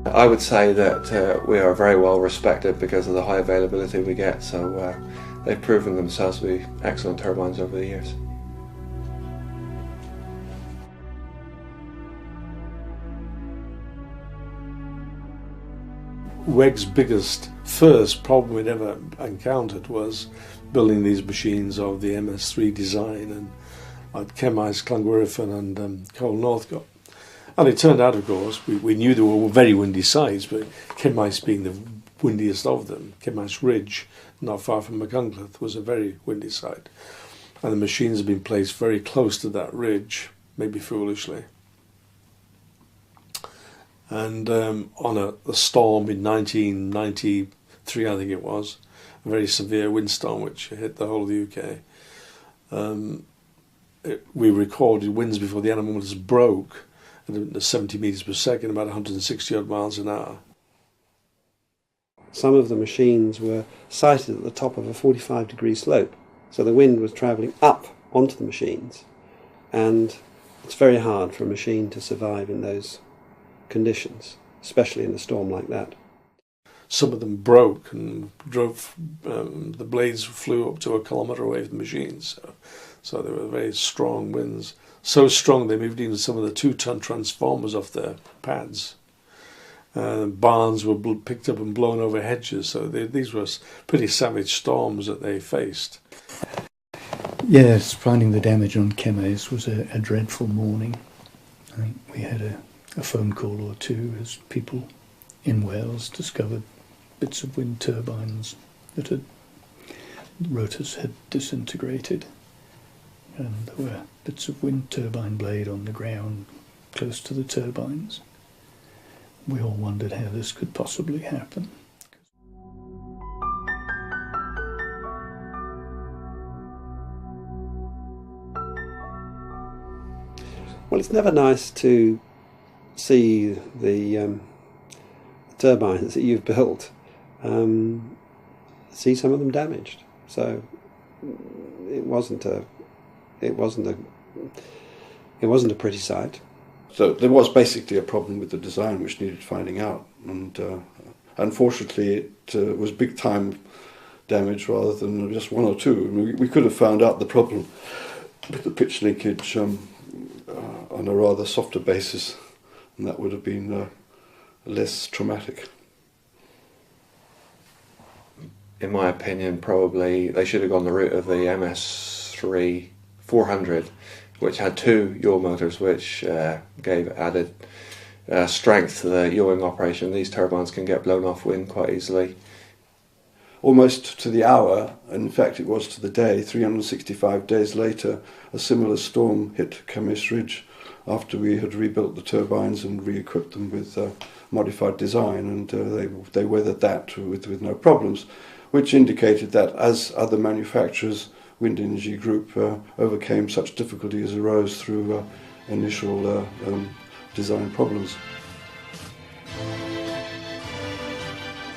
I would say that we are very well respected because of the high availability we get, so they've proven themselves to be excellent turbines over the years. WEG's biggest first problem we'd ever encountered was building these machines of the MS3 design and at Chemise, Llangwirion and Cole Northcote. And it turned out, of course, we knew there were very windy sites, but Chemise being the windiest of them, Chemise Ridge, not far from Machynlleth, was a very windy site. And the machines had been placed very close to that ridge, maybe foolishly. And on a storm in 1993, I think it was, a very severe windstorm which hit the whole of the UK, we recorded winds before the animals broke at 70 metres per second, about 160 odd miles an hour. Some of the machines were sited at the top of a 45-degree slope, so the wind was travelling up onto the machines, and it's very hard for a machine to survive in those conditions, especially in a storm like that. Some of them broke and drove, the blades flew up to 1 kilometre away from the machines, so they were very strong winds. So strong they moved even some of the 2-ton transformers off their pads. Barns were picked up and blown over hedges, so these were pretty savage storms that they faced. Yes, finding the damage on Chemise was a dreadful morning. I think we had a phone call or two as people in Wales discovered bits of wind turbines that the rotors had disintegrated, and there were bits of wind turbine blade on the ground close to the turbines. We all wondered how this could possibly happen. Well, it's never nice to see the turbines that you've built, see some of them damaged. So it wasn't a pretty sight. So there was basically a problem with the design which needed finding out, and unfortunately it was big time damage rather than just 1 or 2. I mean, we could have found out the problem with the pitch linkage on a rather softer basis, and that would have been less traumatic. In my opinion, probably they should have gone the route of the MS3 400, which had 2 yaw motors, which gave added strength to the yawing operation. These turbines can get blown off wind quite easily. Almost to the hour, in fact it was to the day, 365 days later, a similar storm hit Chemise Ridge after we had rebuilt the turbines and re-equipped them with modified design, and they weathered that with no problems, which indicated that as other manufacturers, Wind Energy Group overcame such difficulty as arose through initial design problems.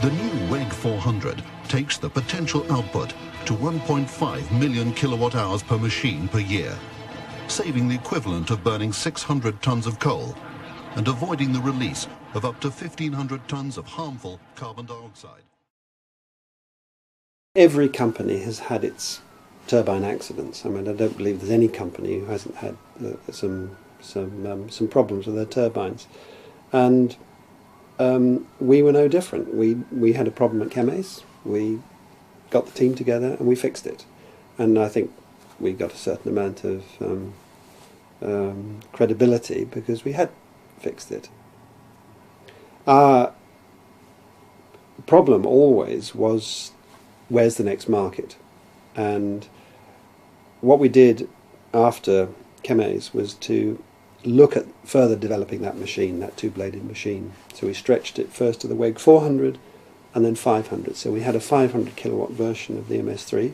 The new WEG 400 takes the potential output to 1.5 million kilowatt hours per machine per year, saving the equivalent of burning 600 tons of coal and avoiding the release of up to 1,500 tons of harmful carbon dioxide. Every company has had its turbine accidents. I mean, I don't believe there's any company who hasn't had some problems with their turbines, and we were no different. We had a problem at Chemise. We got the team together and we fixed it, and I think we got a certain amount of credibility because we had fixed it. Our problem always was, where's the next market? And what we did after Chemise was to look at further developing that machine, that 2-bladed machine. So we stretched it first to the WEG 400 and then 500. So we had a 500 kilowatt version of the MS3.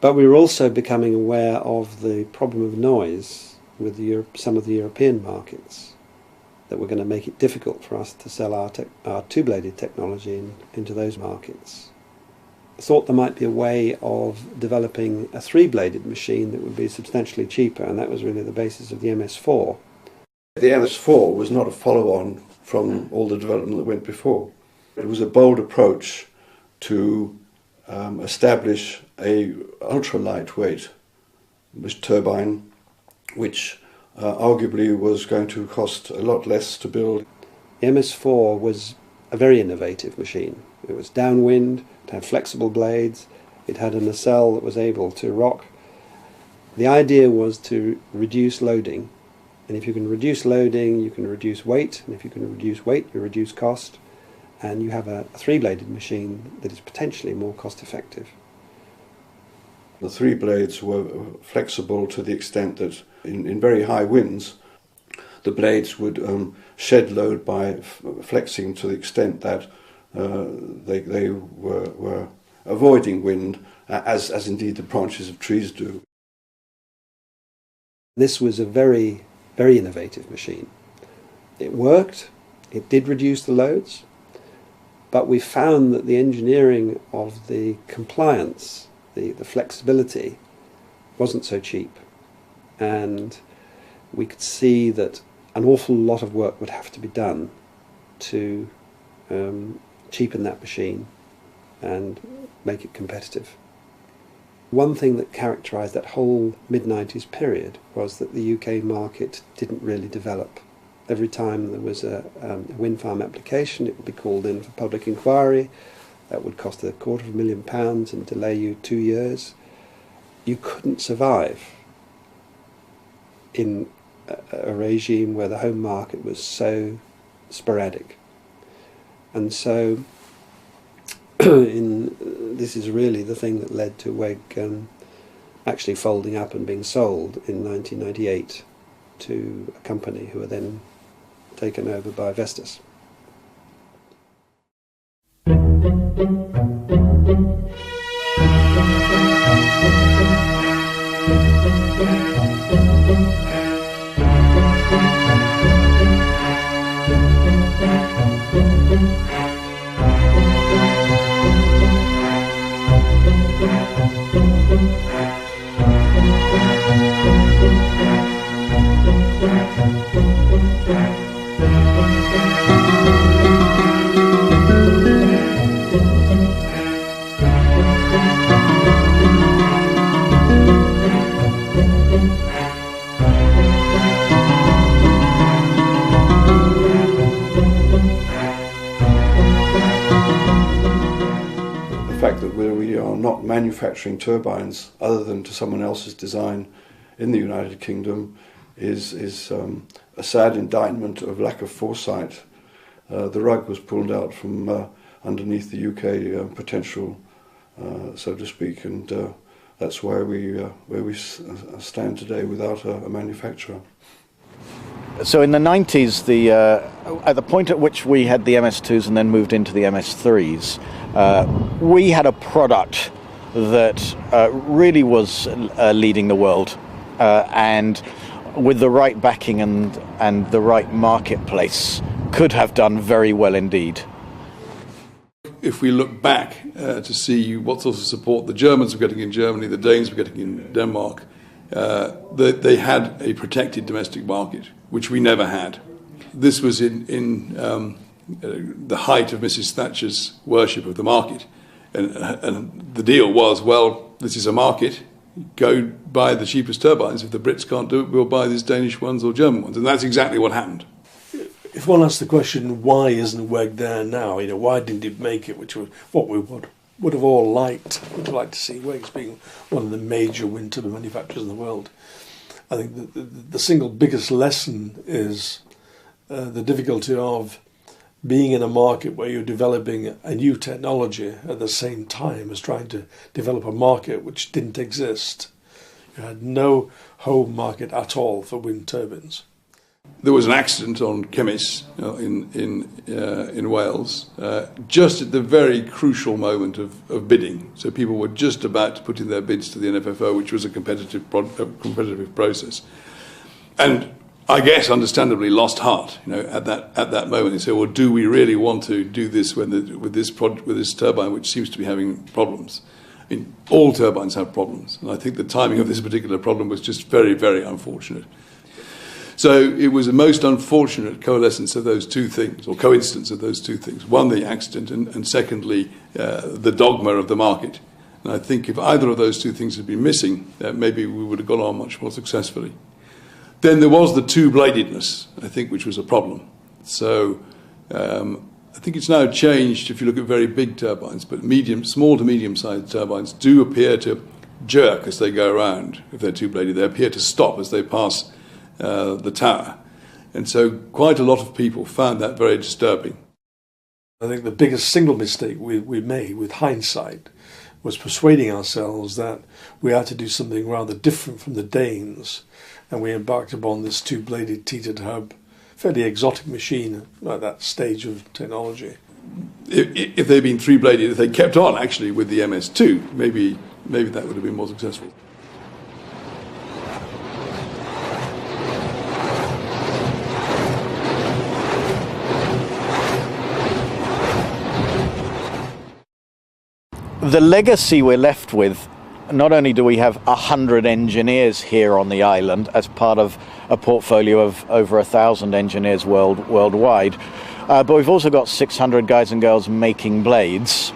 But we were also becoming aware of the problem of noise with some of the European markets that were going to make it difficult for us to sell our 2-bladed technology into those markets. I thought there might be a way of developing a 3-bladed machine that would be substantially cheaper, and that was really the basis of the MS4. The MS4 was not a follow-on from all the development that went before. It was a bold approach to establish a ultra-lightweight turbine, which arguably was going to cost a lot less to build. The MS4 was a very innovative machine. It was downwind, it had flexible blades, it had a nacelle that was able to rock. The idea was to reduce loading, and if you can reduce loading, you can reduce weight, and if you can reduce weight, you reduce cost, and you have a three-bladed machine that is potentially more cost-effective. The three blades were flexible to the extent that in very high winds, the blades would shed load by flexing to the extent that they were avoiding wind, as indeed the branches of trees do. This was a very, very innovative machine. It worked, it did reduce the loads, but we found that the engineering of the compliance, the flexibility, wasn't so cheap. And we could see that an awful lot of work would have to be done to cheapen that machine and make it competitive. One thing that characterised that whole mid-90s period was that the UK market didn't really develop. Every time there was a wind farm application, it would be called in for public inquiry. That would cost £250,000 and delay you 2 years. You couldn't survive in a regime where the home market was so sporadic. And so this is really the thing that led to WEG actually folding up and being sold in 1998 to a company who were then taken over by Vestas. The fact that we are not manufacturing turbines other than to someone else's design in the United Kingdom is a sad indictment of lack of foresight. The rug was pulled out from underneath the UK potential, so to speak, and that's where we stand today without a manufacturer. So in the 90s, at the point at which we had the MS2s and then moved into the MS3s, we had a product that really was leading the world, and with the right backing and the right marketplace, could have done very well indeed. If we look back to see what sort of support the Germans were getting in Germany, the Danes were getting in Denmark, they had a protected domestic market, which we never had. This was in the height of Mrs. Thatcher's worship of the market. And the deal was, well, this is a market, go buy the cheapest turbines. If the Brits can't do it, we'll buy these Danish ones or German ones. And that's exactly what happened. If one asks the question, why isn't WEG there now? Why didn't it make it? Which was what we would have all liked. Would have liked to see WEG as being one of the major wind turbine manufacturers in the world. I think the single biggest lesson is the difficulty of being in a market where you're developing a new technology at the same time as trying to develop a market which didn't exist. You had no home market at all for wind turbines. There was an accident on Chemis in Wales, just at the very crucial moment of bidding. So people were just about to put in their bids to the NFFO, which was a competitive process, and I guess understandably lost heart. At that moment, they say, "Well, do we really want to do this with this turbine, which seems to be having problems?" I mean, all turbines have problems, and I think the timing of this particular problem was just very, very unfortunate. So it was a most unfortunate coalescence of those two things, or coincidence of those two things. One, the accident, and secondly, the dogma of the market. And I think if either of those two things had been missing, maybe we would have gone on much more successfully. Then there was the two-bladedness, I think, which was a problem. So I think it's now changed if you look at very big turbines, but small to medium-sized turbines do appear to jerk as they go around. If they're two-bladed, they appear to stop as they pass the tower. And so quite a lot of people found that very disturbing. I think the biggest single mistake we made with hindsight was persuading ourselves that we had to do something rather different from the Danes, and we embarked upon this two-bladed teetered hub, fairly exotic machine at that stage of technology. If they'd been three-bladed, if they kept on actually with the MS2, maybe that would have been more successful. The legacy we're left with, not only do we have 100 engineers here on the island as part of a portfolio of over 1,000 engineers worldwide, but we've also got 600 guys and girls making blades,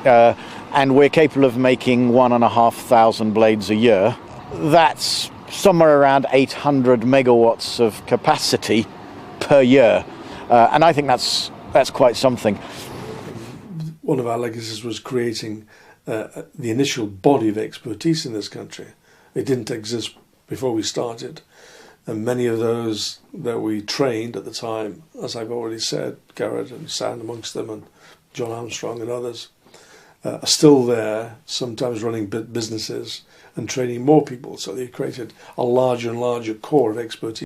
and we're capable of making 1,500 blades a year. That's somewhere around 800 megawatts of capacity per year, and I think that's quite something. One of our legacies was creating the initial body of expertise in this country. It didn't exist before we started, and many of those that we trained at the time, as I've already said, Garrett and Sand amongst them, and John Armstrong and others, are still there, sometimes running businesses and training more people. So they created a larger and larger core of expertise.